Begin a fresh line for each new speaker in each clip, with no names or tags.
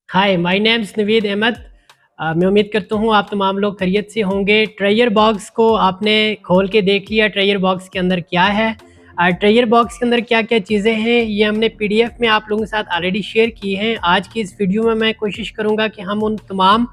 Hi, my name is Naveed Ahmed. मैं उम्मीद करता हूँ आप तमाम लोग खैरियत से होंगे। ट्रेयर बॉक्स को आपने खोल के देख लिया, ट्रेयर बॉक्स के अंदर क्या है। ट्रेयर बॉक्स के अंदर क्या-क्या चीज़ें हैं, ये हमने पीडीएफ में आप लोगों के साथ ऑलरेडी शेयर की हैं। आज की इस वीडियो में मैं कोशिश करूँगा कि हम उन तमाम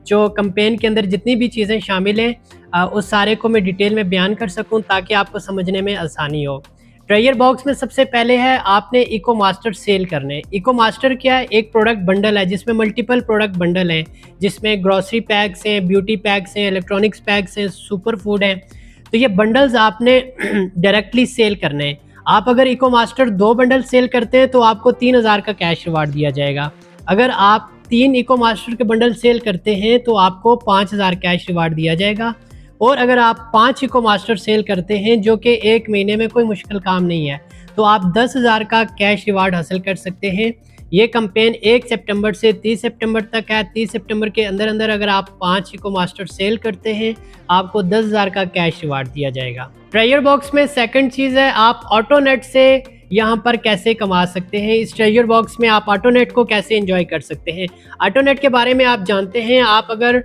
जो कैंपेन के अंदर जितनी भी चीज़ें शामिल हैं, उस सारे को मैं डिटेल में बयान कर सकूँ ताकि आपको समझने में आसानी हो। ट्रेयर बॉक्स में सबसे पहले है आपने इको मास्टर सेल करने। इको मास्टर क्या है? एक प्रोडक्ट बंडल है जिसमें मल्टीपल प्रोडक्ट बंडल हैं, जिसमें ग्रोसरी पैक्स हैं, ब्यूटी पैक्स हैं, इलेक्ट्रॉनिक्स पैक्स हैं, सुपर फूड हैं। तो ये बंडल्स आपने डायरेक्टली सेल करने हैं। आप अगर इको मास्टर 2 बंडल सेल करते हैं तो आपको 3000 का कैश रिवार्ड दिया जाएगा। अगर आप 3 इको मास्टर के बंडल सेल करते हैं तो आपको 5000 कैश रिवार्ड दिया जाएगा। और अगर आप 5 इको मास्टर सेल करते हैं, जो कि 1 महीने में कोई मुश्किल काम नहीं है, तो आप 10,000 का कैश रिवार्ड हासिल कर सकते हैं। ये कैंपेन 1 सितंबर से 30 सितंबर तक है। 30 सितंबर के अंदर अंदर अगर आप 5 इको मास्टर सेल करते हैं, आपको 10,000 का कैश रिवार्ड दिया जाएगा। ट्रेजर बॉक्स में सेकंड चीज़ है, आप ऑटोनेट से यहाँ पर कैसे कमा सकते हैं। इस ट्रेजर बॉक्स में आप ऑटोनेट को कैसे एंजॉय कर सकते हैं। ऑटोनेट के बारे में आप जानते हैं। आप अगर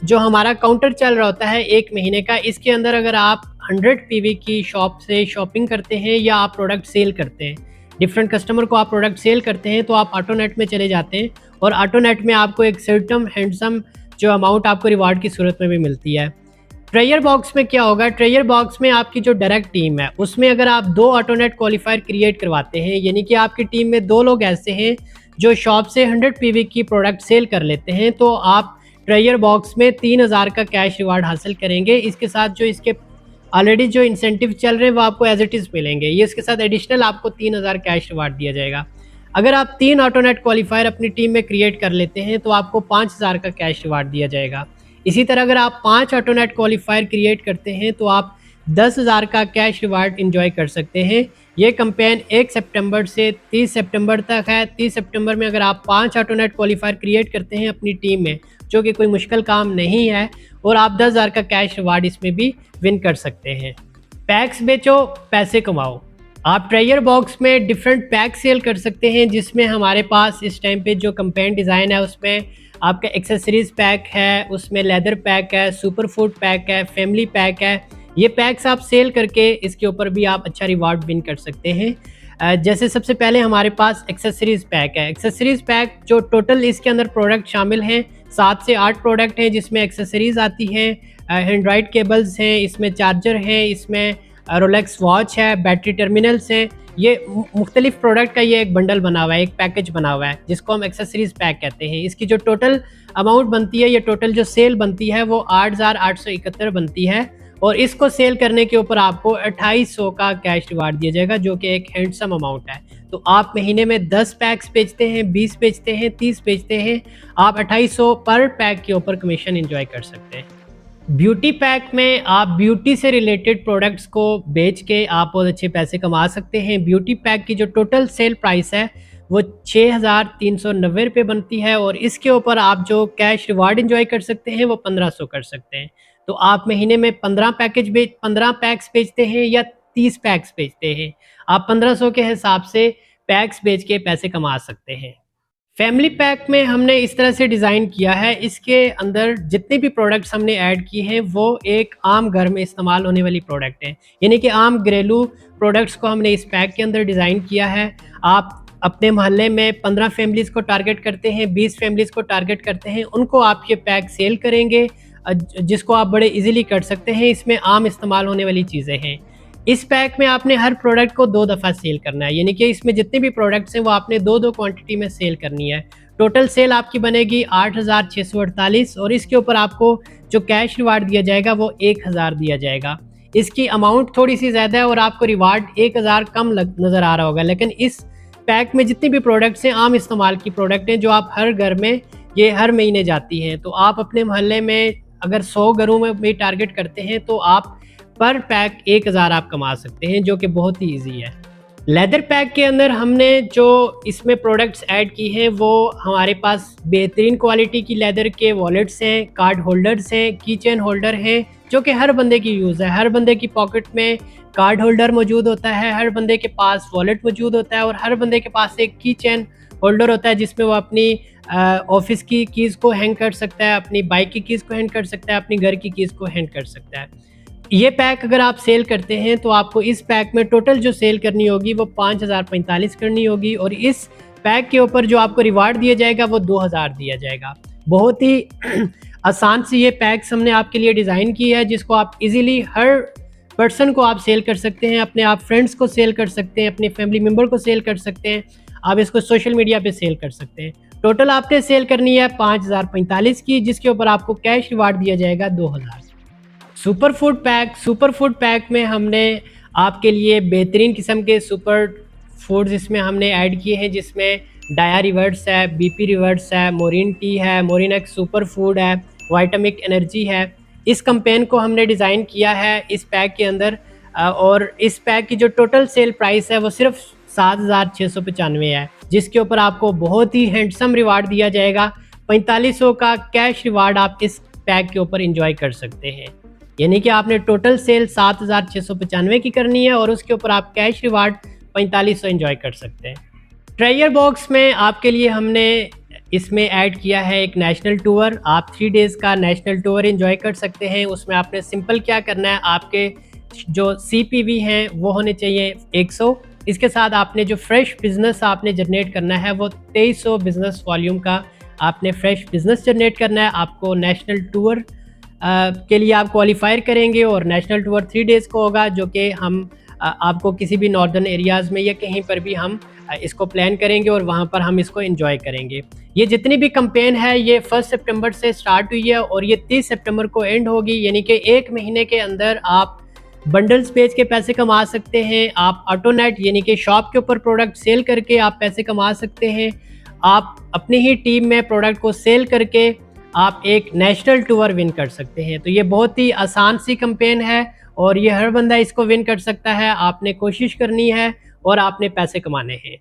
जो हमारा काउंटर चल रहा होता है 1 महीने का, इसके अंदर अगर आप 100 पीवी की शॉप से शॉपिंग करते हैं या आप प्रोडक्ट सेल करते हैं, डिफरेंट कस्टमर को आप प्रोडक्ट सेल करते हैं, तो आप ऑटोनेट में चले जाते हैं और ऑटोनेट में आपको एक सर्टन हैंडसम जो अमाउंट आपको रिवार्ड की सूरत में भी मिलती है। ट्रेजर बॉक्स में क्या होगा? ट्रेजर बॉक्स में आपकी जो डायरेक्ट टीम है, उसमें अगर आप 2 ऑटोनेट क्वालिफायर क्रिएट करवाते हैं, यानी कि आपकी टीम में 2 लोग ऐसे हैं जो शॉप से 100 पीवी की प्रोडक्ट सेल कर लेते हैं, तो आप ट्रेजर बॉक्स में 3000 का कैश रिवार्ड हासिल करेंगे। इसके साथ जो इसके ऑलरेडी जो इंसेंटिव चल रहे हैं वो आपको एज इट इज़ मिलेंगे। ये इसके साथ एडिशनल आपको 3000 कैश रिवार्ड दिया जाएगा। अगर आप 3 ऑटोनेट क्वालिफायर अपनी टीम में क्रिएट कर लेते हैं तो आपको 5000 का कैश रिवार्ड दिया जाएगा। इसी तरह अगर आप 5 ऑटोनेट क्वालिफायर क्रिएट करते हैं तो आप 10,000 का कैश रिवार्ड इंजॉय कर सकते हैं। ये कैंपेन 1 सितंबर से 30 सितंबर तक है। 30 सितंबर में अगर आप 5 ऑटोनेट क्वालिफायर क्रिएट करते हैं अपनी टीम में, जो कि कोई मुश्किल काम नहीं है, और आप 10,000 का कैश रिवार्ड इसमें भी विन कर सकते हैं। पैक्स बेचो, पैसे कमाओ। आप ट्रेजर बॉक्स में डिफरेंट पैक सेल कर सकते हैं, जिसमें हमारे पास इस टाइम पे जो कैंपेन डिज़ाइन है उसमें आपका एक्सेसरीज पैक है, उसमें लेदर पैक है, सुपर फूड पैक है, फैमिली पैक है। ये पैक्स आप सेल करके इसके ऊपर भी आप अच्छा रिवार्ड विन कर सकते हैं। जैसे सबसे पहले हमारे पास एक्सेसरीज पैक है। एक्सेसरीज पैक जो टोटल इसके अंदर प्रोडक्ट शामिल हैं, 7 से 8 प्रोडक्ट हैं, जिसमें एक्सेसरीज आती हैं, एंड्रॉयड केबल्स हैं, इसमें चार्जर है, इसमें रोलेक्स वॉच है, बैटरी टर्मिनल्स हैं। ये मुख्तलिफ प्रोडक्ट का ये एक बंडल बना हुआ है, एक पैकेज बना हुआ है, जिसको हम एक्सेसरीज पैक कहते हैं। इसकी जो टोटल अमाउंट बनती है, ये टोटल जो सेल बनती है वो 8,871 बनती है, और इसको सेल करने के ऊपर आपको 2800 का कैश रिवार्ड दिया जाएगा, जो कि एक हैंडसम अमाउंट है। तो आप महीने में 10 पैक्स बेचते हैं, 20 बेचते हैं, 30 बेचते हैं, आप 2800 पर पैक के ऊपर कमीशन एंजॉय कर सकते हैं। ब्यूटी पैक में आप ब्यूटी से रिलेटेड प्रोडक्ट्स को बेच के आप बहुत अच्छे पैसे कमा सकते हैं। ब्यूटी पैक की जो टोटल सेल प्राइस है वो 6,390 रुपये बनती है, और इसके ऊपर आप जो कैश रिवार्ड एंजॉय कर सकते हैं वो 1500 कर सकते हैं। तो आप महीने में 15 पैक्स बेचते हैं या 30 पैक्स बेचते हैं, आप 1500 के हिसाब से पैक्स बेच के पैसे कमा सकते हैं। फैमिली पैक में हमने इस तरह से डिज़ाइन किया है, इसके अंदर जितने भी प्रोडक्ट्स हमने ऐड किए हैं वो एक आम घर में इस्तेमाल होने वाली प्रोडक्ट हैं, यानी कि आम घरेलू प्रोडक्ट्स को हमने इस पैक के अंदर डिज़ाइन किया है। आप अपने मोहल्ले में 15 फैमिलीज़ को टारगेट करते हैं, 20 फैमिलीज़ को टारगेट करते हैं, उनको आप ये पैक सेल करेंगे, जिसको आप बड़े ईजिली कर सकते हैं। इसमें आम इस्तेमाल होने वाली चीज़ें हैं। इस पैक में आपने हर प्रोडक्ट को 2 दफ़ा सेल करना है, यानी कि इसमें जितने भी प्रोडक्ट्स हैं वो आपने 2-2 क्वांटिटी में सेल करनी है। टोटल सेल आपकी बनेगी 8,648, और इसके ऊपर आपको जो कैश रिवार्ड दिया जाएगा वो 1,000 दिया जाएगा। इसकी अमाउंट थोड़ी सी ज़्यादा है और आपको रिवार्ड 1,000 कम नज़र आ रहा होगा, लेकिन इस पैक में जितनी भी प्रोडक्ट्स हैं आम इस्तेमाल की प्रोडक्ट हैं, जो आप हर घर में ये हर महीने जाती हैं। तो आप अपने मोहल्ले में अगर 100 घरों में भी टारगेट करते हैं तो आप पर पैक 1,000 आप कमा सकते हैं, जो कि बहुत ही ईजी है। लेदर पैक के अंदर हमने जो इसमें प्रोडक्ट्स ऐड की हैं वो हमारे पास बेहतरीन क्वालिटी की लेदर के वॉलेट्स हैं, कार्ड होल्डर्स हैं, की चेन होल्डर हैं, जो कि हर बंदे की यूज़ है। हर बंदे की पॉकेट में कार्ड होल्डर मौजूद होता है, हर बंदे के पास वॉलेट मौजूद होता है, और हर बंदे के पास एक की चेन होल्डर होता है जिसमें वो अपनी ऑफिस की कीज़ को हैंग कर सकता है, अपनी बाइक की कीज़ को हैंग कर सकता है, अपनी घर की कीज़ को हैंग कर सकता है। ये पैक अगर आप सेल करते हैं तो आपको इस पैक में टोटल जो सेल करनी होगी वो 5045 करनी होगी, और इस पैक के ऊपर जो आपको रिवार्ड दिया जाएगा वो 2000 दिया जाएगा। बहुत ही आसान से ये पैक्स हमने आपके लिए डिज़ाइन किया है, जिसको आप इजीली हर पर्सन को आप सेल कर सकते हैं, अपने आप फ्रेंड्स को सेल कर सकते हैं, अपने फैमिली मेम्बर को सेल कर सकते हैं, आप इसको सोशल मीडिया पे सेल कर सकते हैं। टोटल आपने सेल करनी है 5045 की, जिसके ऊपर आपको कैश रिवार्ड दिया जाएगा 2000। सुपर फूड पैक में हमने आपके लिए बेहतरीन किस्म के सुपर फूड्स इसमें हमने ऐड किए हैं, जिसमें डाया रिवर्स है, बीपी रिवर्स है, मोरिन टी है, मोरिन एक्स सुपर फूड है, वाइटामिक एनर्जी है। इस कैंपेन को हमने डिज़ाइन किया है इस पैक के अंदर, और इस पैक की जो टोटल सेल प्राइस है वो सिर्फ 7695 है, जिसके ऊपर आपको बहुत ही हैंडसम रिवार्ड दिया जाएगा। 4500 का कैश रिवार्ड आप इस पैक के ऊपर इंजॉय कर सकते हैं। यानी कि आपने टोटल सेल 7695 की करनी है और उसके ऊपर आप कैश रिवार्ड 4500 इंजॉय कर सकते हैं। ट्रेजर बॉक्स में आपके लिए हमने इसमें ऐड किया है एक नेशनल टूर। आप 3 डेज़ का नेशनल टूर एंजॉय कर सकते हैं। उसमें आपने सिंपल क्या करना है, आपके जो CPV हैं वो होने चाहिए 100। इसके साथ आपने जो फ्रेश बिजनेस आपने जनरेट करना है वो 2300 बिजनेस वॉल्यूम का आपने फ्रेश बिजनेस जनरेट करना है। आपको नेशनल टूर के लिए आप क्वालिफायर करेंगे, और नेशनल टूर 3 डेज़ को होगा, जो कि हम आपको किसी भी नॉर्दर्न एरियाज़ में या कहीं पर भी हम इसको प्लान करेंगे और वहाँ पर हम इसको एंजॉय करेंगे। ये जितनी भी कैंपेन है ये 1 सितंबर से स्टार्ट हुई है और ये 30 सितंबर को एंड होगी। यानी कि 1 महीने के अंदर आप बंडल्स बेच के पैसे कमा सकते हैं। आप ऑटोनेट यानी कि शॉप के ऊपर प्रोडक्ट सेल करके आप पैसे कमा सकते हैं। आप अपनी ही टीम में प्रोडक्ट को सेल करके आप एक नेशनल टूर विन कर सकते हैं। तो ये बहुत ही आसान सी कैंपेन है और ये हर बंदा इसको विन कर सकता है। आपने कोशिश करनी है और आपने पैसे कमाने हैं।